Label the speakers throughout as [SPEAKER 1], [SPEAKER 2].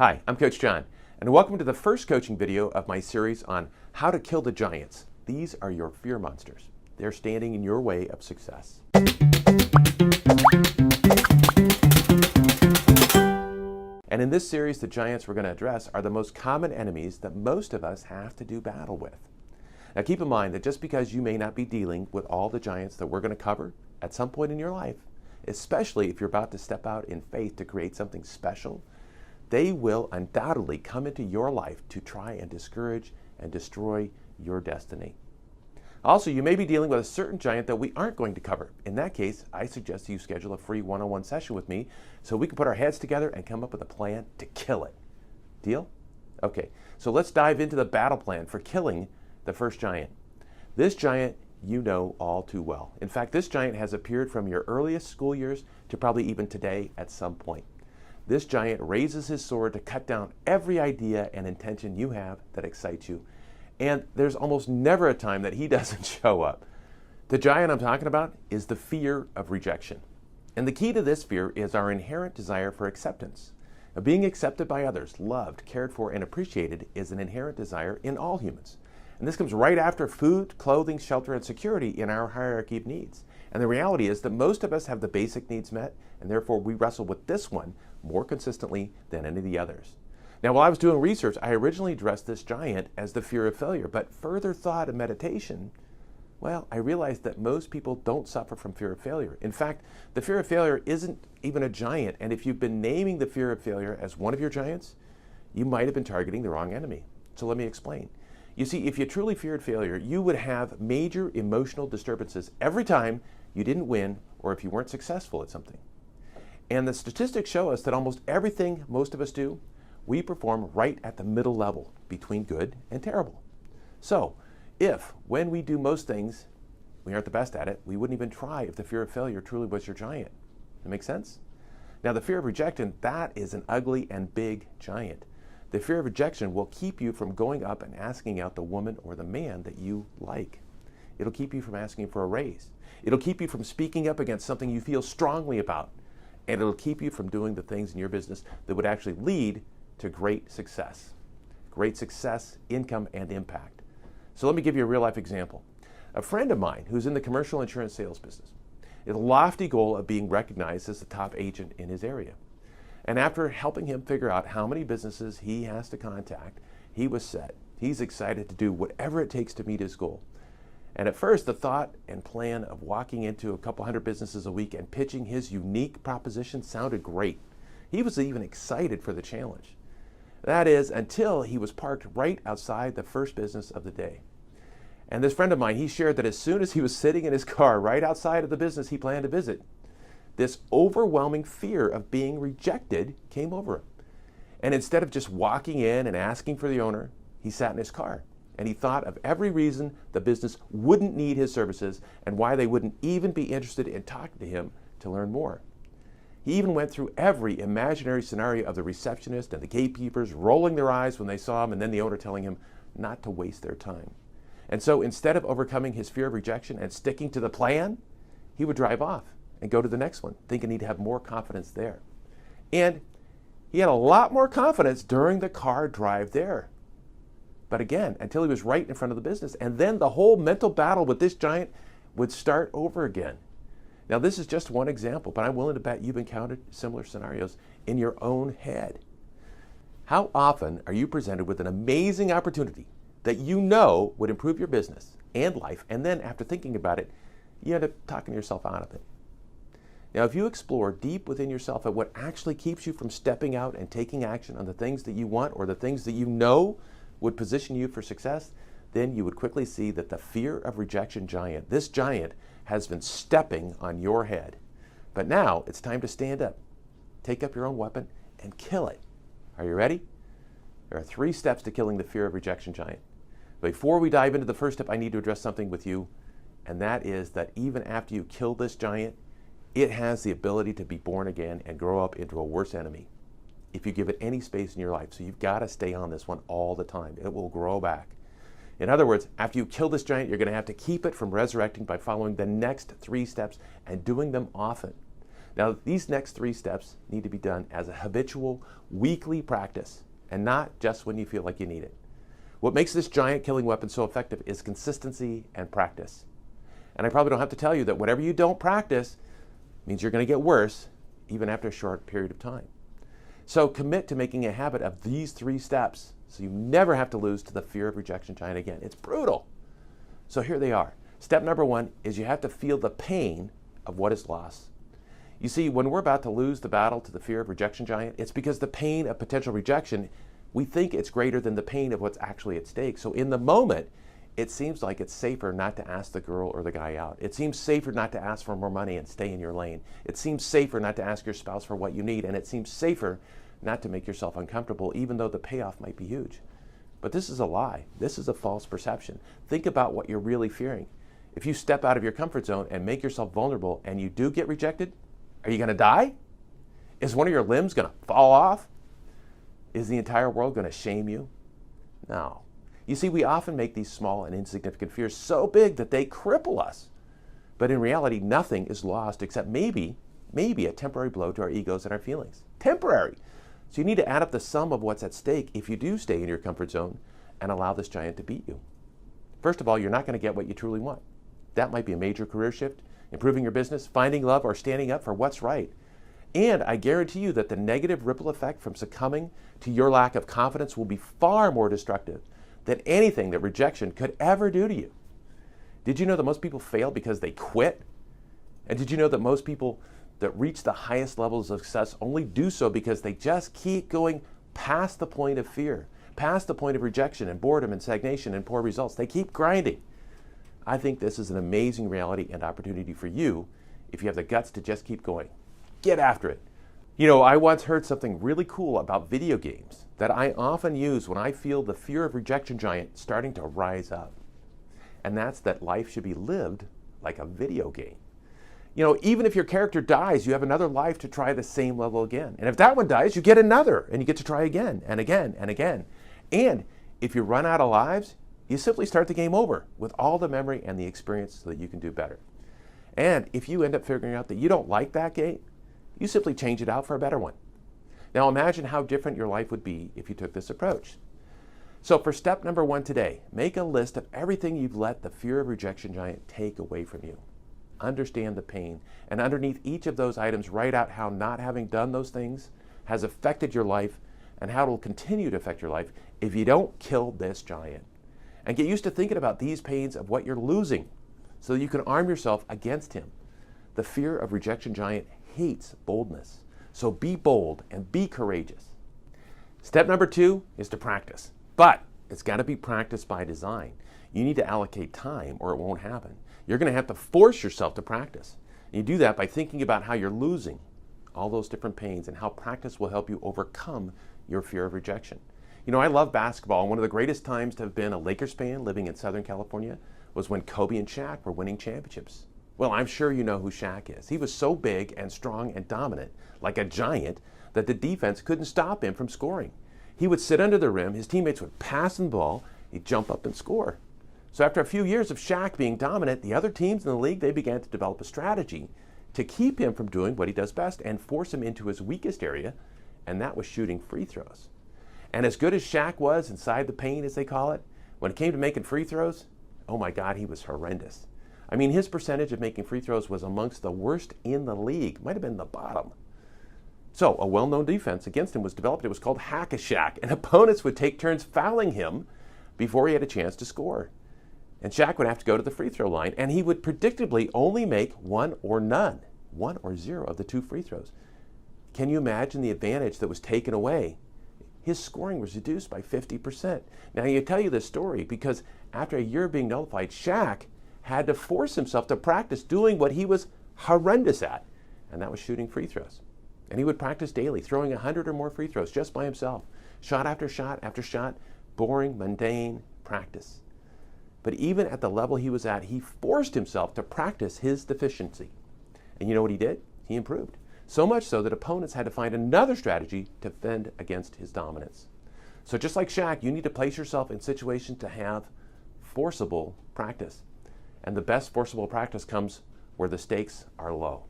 [SPEAKER 1] Hi, I'm Coach John, and welcome to the first coaching video of my series on how to kill the giants. These are your fear monsters. They're standing in your way of success. And in this series, the giants we're going to address are the most common enemies that most of us have to do battle with. Now keep in mind that just because you may not be dealing with all the giants that we're going to cover at some point in your life, especially if you're about to step out in faith to create something special, they will undoubtedly come into your life to try and discourage and destroy your destiny. Also, you may be dealing with a certain giant that we aren't going to cover. In that case, I suggest you schedule a free one-on-one session with me so we can put our heads together and come up with a plan to kill it. Deal? Okay, so let's dive into the battle plan for killing the first giant. This giant you know all too well. In fact, this giant has appeared from your earliest school years to probably even today at some point. This giant raises his sword to cut down every idea and intention you have that excites you. And there's almost never a time that he doesn't show up. The giant I'm talking about is the fear of rejection. And the key to this fear is our inherent desire for acceptance. Now, being accepted by others, loved, cared for, and appreciated is an inherent desire in all humans. And this comes right after food, clothing, shelter, and security in our hierarchy of needs. And the reality is that most of us have the basic needs met, and therefore we wrestle with this one more consistently than any of the others. Now, while I was doing research, I originally addressed this giant as the fear of failure, but further thought and meditation, well, I realized that most people don't suffer from fear of failure. In fact, the fear of failure isn't even a giant, and if you've been naming the fear of failure as one of your giants, you might have been targeting the wrong enemy. So let me explain. You see, if you truly feared failure, you would have major emotional disturbances every time you didn't win or if you weren't successful at something. And the statistics show us that almost everything most of us do, we perform right at the middle level between good and terrible. So, if when we do most things, we aren't the best at it, we wouldn't even try if the fear of failure truly was your giant. That make sense? Now, the fear of rejection, that is an ugly and big giant. The fear of rejection will keep you from going up and asking out the woman or the man that you like. It'll keep you from asking for a raise. It'll keep you from speaking up against something you feel strongly about. And it'll keep you from doing the things in your business that would actually lead to great success. Great success, income, and impact. So let me give you a real life example. A friend of mine who's in the commercial insurance sales business has a lofty goal of being recognized as the top agent in his area. And after helping him figure out how many businesses he has to contact, he was set. He's excited to do whatever it takes to meet his goal. And at first, the thought and plan of walking into a couple hundred businesses a week and pitching his unique proposition sounded great. He was even excited for the challenge. That is, until he was parked right outside the first business of the day. And this friend of mine, he shared that as soon as he was sitting in his car right outside of the business he planned to visit, this overwhelming fear of being rejected came over him. And instead of just walking in and asking for the owner, he sat in his car. And he thought of every reason the business wouldn't need his services and why they wouldn't even be interested in talking to him to learn more. He even went through every imaginary scenario of the receptionist and the gatekeepers rolling their eyes when they saw him and then the owner telling him not to waste their time. And so instead of overcoming his fear of rejection and sticking to the plan, he would drive off and go to the next one, thinking he'd have more confidence there. And he had a lot more confidence during the car drive there. But again, until he was right in front of the business. And then the whole mental battle with this giant would start over again. Now, this is just one example, but I'm willing to bet you've encountered similar scenarios in your own head. How often are you presented with an amazing opportunity that you know would improve your business and life, and then after thinking about it, you end up talking yourself out of it? Now, if you explore deep within yourself at what actually keeps you from stepping out and taking action on the things that you want or the things that you know would position you for success, then you would quickly see that the fear of rejection giant, this giant, has been stepping on your head. But now it's time to stand up, take up your own weapon, and kill it. Are you ready? There are 3 steps to killing the fear of rejection giant. Before we dive into the first step, I need to address something with you, and that is that even after you kill this giant, it has the ability to be born again and grow up into a worse enemy if you give it any space in your life. So you've got to stay on this one all the time. It will grow back. In other words, after you kill this giant, you're going to have to keep it from resurrecting by following the next 3 steps and doing them often. Now, these next 3 steps need to be done as a habitual, weekly practice, and not just when you feel like you need it. What makes this giant killing weapon so effective is consistency and practice. And I probably don't have to tell you that whatever you don't practice means you're going to get worse, even after a short period of time. So commit to making a habit of these 3 steps so you never have to lose to the fear of rejection giant again. It's brutal. So here they are. Step number 1 is you have to feel the pain of what is lost. You see, when we're about to lose the battle to the fear of rejection giant, it's because the pain of potential rejection, we think it's greater than the pain of what's actually at stake. So in the moment, it seems like it's safer not to ask the girl or the guy out. It seems safer not to ask for more money and stay in your lane. It seems safer not to ask your spouse for what you need, and it seems safer not to make yourself uncomfortable, even though the payoff might be huge. But this is a lie. This is a false perception. Think about what you're really fearing. If you step out of your comfort zone and make yourself vulnerable and you do get rejected, are you going to die? Is one of your limbs going to fall off? Is the entire world going to shame you? No. You see, we often make these small and insignificant fears so big that they cripple us. But in reality, nothing is lost except maybe a temporary blow to our egos and our feelings. Temporary. So you need to add up the sum of what's at stake if you do stay in your comfort zone and allow this giant to beat you. First of all, you're not going to get what you truly want. That might be a major career shift, improving your business, finding love, or standing up for what's right. And I guarantee you that the negative ripple effect from succumbing to your lack of confidence will be far more destructive than anything that rejection could ever do to you. Did you know that most people fail because they quit? And did you know that most people that reach the highest levels of success only do so because they just keep going past the point of fear, past the point of rejection and boredom and stagnation and poor results? They keep grinding. I think this is an amazing reality and opportunity for you if you have the guts to just keep going. Get after it. You know, I once heard something really cool about video games that I often use when I feel the fear of rejection giant starting to rise up. And that's that life should be lived like a video game. You know, even if your character dies, you have another life to try the same level again. And if that one dies, you get another, and you get to try again and again and again. And if you run out of lives, you simply start the game over with all the memory and the experience so that you can do better. And if you end up figuring out that you don't like that game, you simply change it out for a better one. Now imagine how different your life would be if you took this approach. So for step number 1 today, make a list of everything you've let the fear of rejection giant take away from you. Understand the pain, and underneath each of those items, write out how not having done those things has affected your life and how it will continue to affect your life if you don't kill this giant. And get used to thinking about these pains of what you're losing so that you can arm yourself against him. The fear of rejection giant hates boldness. So be bold and be courageous. Step number 2 is to practice. But it's got to be practiced by design. You need to allocate time or it won't happen. You're going to have to force yourself to practice. And you do that by thinking about how you're losing all those different pains and how practice will help you overcome your fear of rejection. You know, I love basketball, and one of the greatest times to have been a Lakers fan living in Southern California was when Kobe and Shaq were winning championships. Well, I'm sure you know who Shaq is. He was so big and strong and dominant, like a giant, that the defense couldn't stop him from scoring. He would sit under the rim, his teammates would pass him the ball, he'd jump up and score. So after a few years of Shaq being dominant, the other teams in the league, they began to develop a strategy to keep him from doing what he does best and force him into his weakest area, and that was shooting free throws. And as good as Shaq was inside the paint, as they call it, when it came to making free throws, oh my God, he was horrendous. I mean, his percentage of making free throws was amongst the worst in the league, might have been the bottom. So a well-known defense against him was developed. It was called Hack-a-Shaq, and opponents would take turns fouling him before he had a chance to score. And Shaq would have to go to the free throw line, and he would predictably only make one or zero of the 2 free throws. Can you imagine the advantage that was taken away? His scoring was reduced by 50%. Now, I tell you this story because after a year of being nullified, Shaq had to force himself to practice doing what he was horrendous at, and that was shooting free throws. And he would practice daily, throwing 100 or more free throws just by himself, shot after shot after shot, boring, mundane practice. But even at the level he was at, he forced himself to practice his deficiency. And you know what he did? He improved. So much so that opponents had to find another strategy to fend against his dominance. So just like Shaq, you need to place yourself in situations to have forcible practice. And the best forcible practice comes where the stakes are low.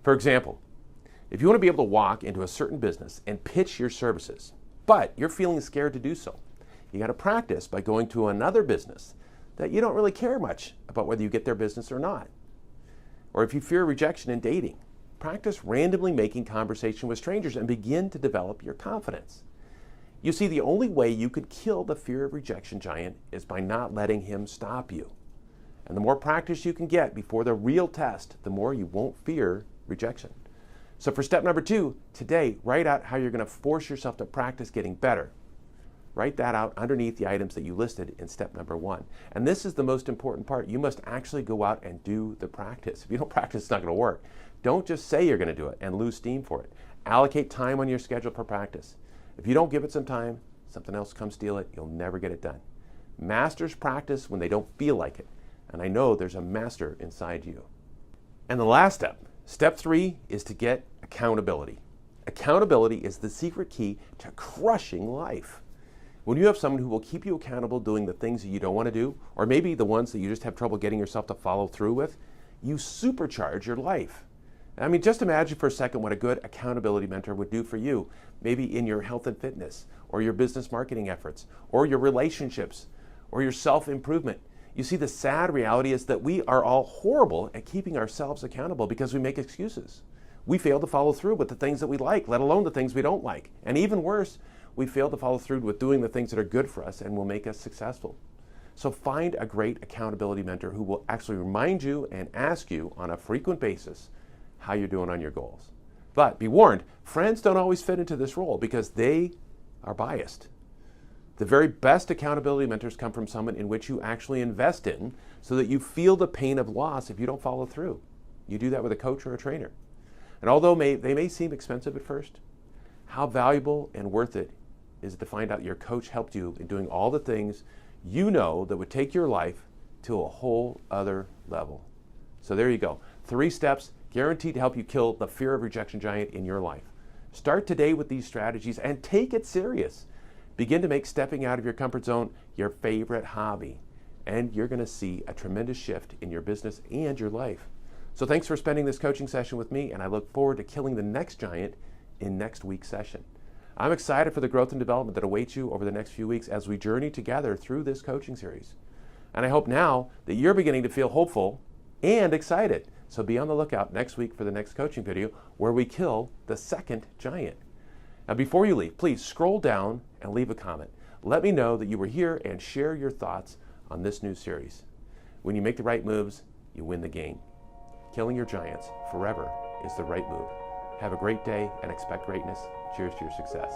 [SPEAKER 1] For example, if you want to be able to walk into a certain business and pitch your services, but you're feeling scared to do so, you got to practice by going to another business that you don't really care much about whether you get their business or not. Or if you fear rejection in dating, practice randomly making conversation with strangers and begin to develop your confidence. You see, the only way you could kill the fear of rejection giant is by not letting him stop you. And the more practice you can get before the real test, the more you won't fear rejection. So for step number 2, today, write out how you're going to force yourself to practice getting better. Write that out underneath the items that you listed in step number 1. And this is the most important part. You must actually go out and do the practice. If you don't practice, it's not going to work. Don't just say you're going to do it and lose steam for it. Allocate time on your schedule for practice. If you don't give it some time, something else comes steal it. You'll never get it done. Masters practice when they don't feel like it. And I know there's a master inside you. And the last step, step 3, is to get accountability. Accountability is the secret key to crushing life. When you have someone who will keep you accountable doing the things that you don't want to do, or maybe the ones that you just have trouble getting yourself to follow through with, you supercharge your life. I mean, just imagine for a second what a good accountability mentor would do for you, maybe in your health and fitness, or your business marketing efforts, or your relationships, or your self-improvement. You see, the sad reality is that we are all horrible at keeping ourselves accountable because we make excuses. We fail to follow through with the things that we like, let alone the things we don't like. And even worse, we fail to follow through with doing the things that are good for us and will make us successful. So find a great accountability mentor who will actually remind you and ask you on a frequent basis how you're doing on your goals. But be warned, friends don't always fit into this role because they are biased. The very best accountability mentors come from someone in which you actually invest in so that you feel the pain of loss if you don't follow through. You do that with a coach or a trainer. And although they may seem expensive at first, how valuable and worth it is it to find out your coach helped you in doing all the things you know that would take your life to a whole other level. So there you go. 3 steps guaranteed to help you kill the fear of rejection giant in your life. Start today with these strategies and take it serious. Begin to make stepping out of your comfort zone your favorite hobby, and you're going to see a tremendous shift in your business and your life. So thanks for spending this coaching session with me, and I look forward to killing the next giant in next week's session. I'm excited for the growth and development that awaits you over the next few weeks as we journey together through this coaching series. And I hope now that you're beginning to feel hopeful and excited. So be on the lookout next week for the next coaching video where we kill the second giant. Now before you leave, please scroll down and leave a comment. Let me know that you were here and share your thoughts on this new series. When you make the right moves, you win the game. Killing your giants forever is the right move. Have a great day and expect greatness. Cheers to your success.